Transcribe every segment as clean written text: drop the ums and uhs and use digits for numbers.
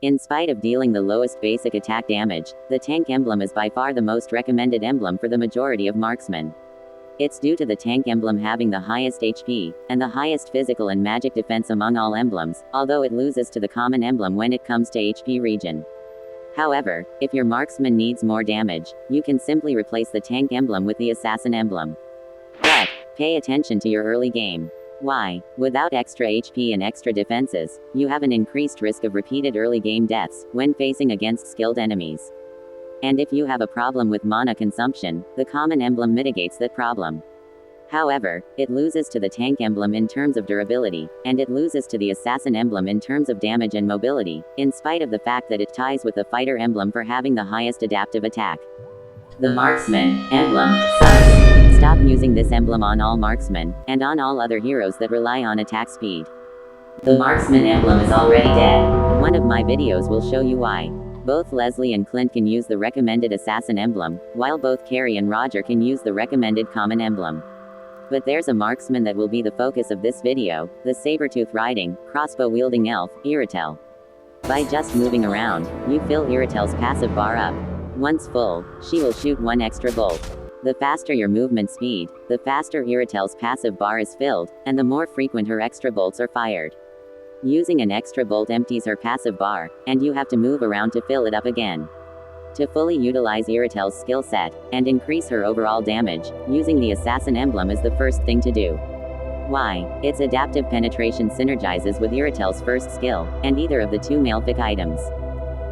In spite of dealing the lowest basic attack damage, the tank emblem is by far the most recommended emblem for the majority of marksmen. It's due to the tank emblem having the highest HP, and the highest physical and magic defense among all emblems, although it loses to the common emblem when it comes to HP regen. However, if your marksman needs more damage, you can simply replace the tank emblem with the assassin emblem. But, pay attention to your early game. Why? Without extra HP and extra defenses, you have an increased risk of repeated early game deaths, when facing against skilled enemies. And if you have a problem with mana consumption, the common emblem mitigates that problem. However, it loses to the tank emblem in terms of durability, and it loses to the assassin emblem in terms of damage and mobility, in spite of the fact that it ties with the fighter emblem for having the highest adaptive attack. The marksman emblem sucks. Stop using this emblem on all marksmen, and on all other heroes that rely on attack speed. The marksman emblem is already dead. One of my videos will show you why. Both Leslie and Clint can use the recommended assassin emblem, while both Carrie and Roger can use the recommended common emblem. But there's a marksman that will be the focus of this video, the saber-tooth riding, crossbow-wielding elf, Irithel. By just moving around, you fill Irithel's passive bar up. Once full, she will shoot one extra bolt. The faster your movement speed, the faster Irithel's passive bar is filled, and the more frequent her extra bolts are fired. Using an extra bolt empties her passive bar, and you have to move around to fill it up again. To fully utilize Irithel's skill set, and increase her overall damage, using the assassin emblem is the first thing to do. Why? Its adaptive penetration synergizes with Irithel's first skill, and either of the two malefic items.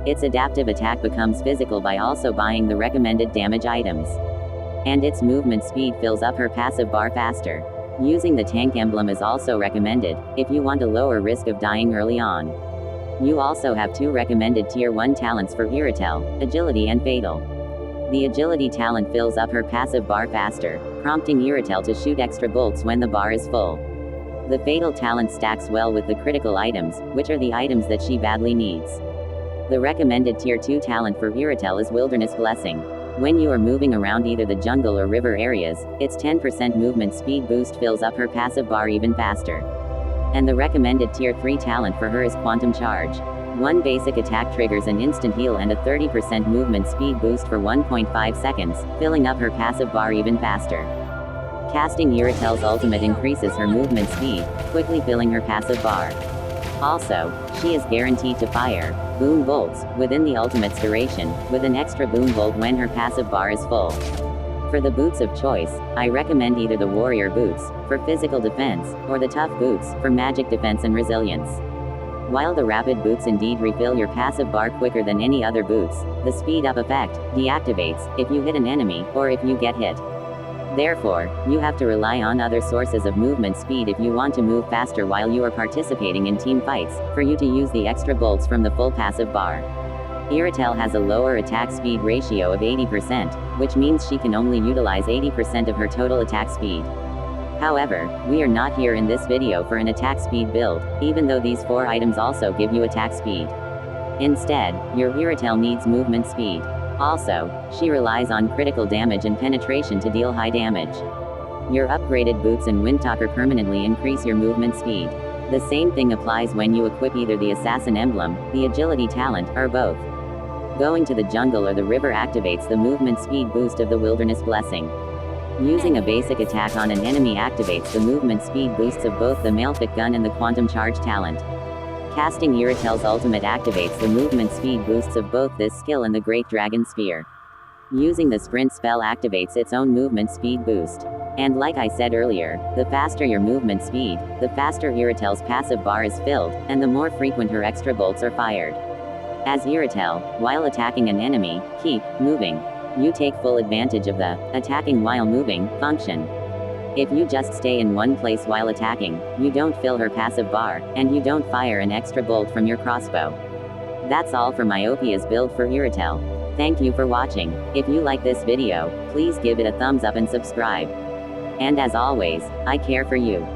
Its adaptive attack becomes physical by also buying the recommended damage items. And its movement speed fills up her passive bar faster. Using the tank emblem is also recommended, if you want a lower risk of dying early on. You also have two recommended tier 1 talents for Irithel, Agility and Fatal. The Agility talent fills up her passive bar faster, prompting Irithel to shoot extra bolts when the bar is full. The Fatal talent stacks well with the critical items, which are the items that she badly needs. The recommended tier 2 talent for Irithel is Wilderness Blessing. When you are moving around either the jungle or river areas, its 10% movement speed boost fills up her passive bar even faster. And the recommended tier 3 talent for her is Quantum Charge. One basic attack triggers an instant heal and a 30% movement speed boost for 1.5 seconds, filling up her passive bar even faster. Casting Irithel's ultimate increases her movement speed, quickly filling her passive bar. Also, she is guaranteed to fire boom bolts within the ultimate's duration, with an extra boom bolt when her passive bar is full. For the boots of choice, I recommend either the warrior boots, for physical defense, or the tough boots, for magic defense and resilience. While the rapid boots indeed refill your passive bar quicker than any other boots, the speed up effect deactivates if you hit an enemy, or if you get hit. Therefore, you have to rely on other sources of movement speed if you want to move faster while you are participating in team fights, for you to use the extra bolts from the full passive bar. Irithel has a lower attack speed ratio of 80%, which means she can only utilize 80% of her total attack speed. However, we are not here in this video for an attack speed build, even though these 4 items also give you attack speed. Instead, your Irithel needs movement speed. Also, she relies on critical damage and penetration to deal high damage. Your upgraded boots and Windtalker permanently increase your movement speed. The same thing applies when you equip either the assassin emblem, the agility talent, or both. Going to the jungle or the river activates the movement speed boost of the wilderness blessing. Using a basic attack on an enemy activates the movement speed boosts of both the malefic gun and the quantum charge talent. Casting Irithel's ultimate activates the movement speed boosts of both this skill and the Great Dragon Spear. Using the sprint spell activates its own movement speed boost. And like I said earlier, the faster your movement speed, the faster Irithel's passive bar is filled, and the more frequent her extra bolts are fired. As Irithel, while attacking an enemy, keep moving. You take full advantage of the attacking while moving function. If you just stay in one place while attacking, you don't fill her passive bar, and you don't fire an extra bolt from your crossbow. That's all for Myopia's build for Irithel. Thank you for watching. If you like this video, please give it a thumbs up and subscribe. And as always, I care for you.